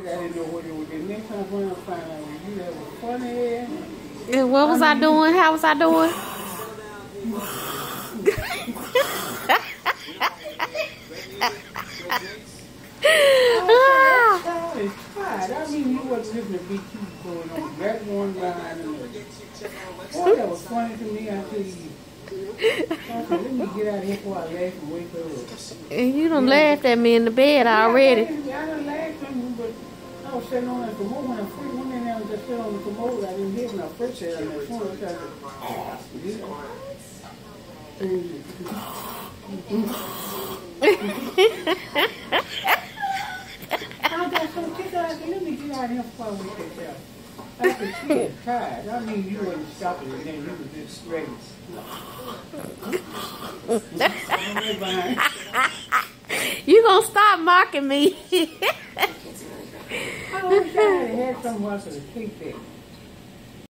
didn't know what it was. The next time when I find out you that was funny. And what was I doing? How was I doing? I mean, you wasn't listening to BQ going on. That one behind another. Boy, that was funny to me, I tell you. I said, let me get out of here before I laugh and wake up. And you done laughed at me in the bed already. I done laughed at you, but I was sitting on the commode when I first went in there and just sitting on the commode. I didn't hear when I first said on that phone. I said, I got so kicked out. I said, let me get out of here before I wake up. I said, she is tired. I mean, you wasn't stopping it then. You was just ready. You gonna stop mocking me? I wish I had something else to take that.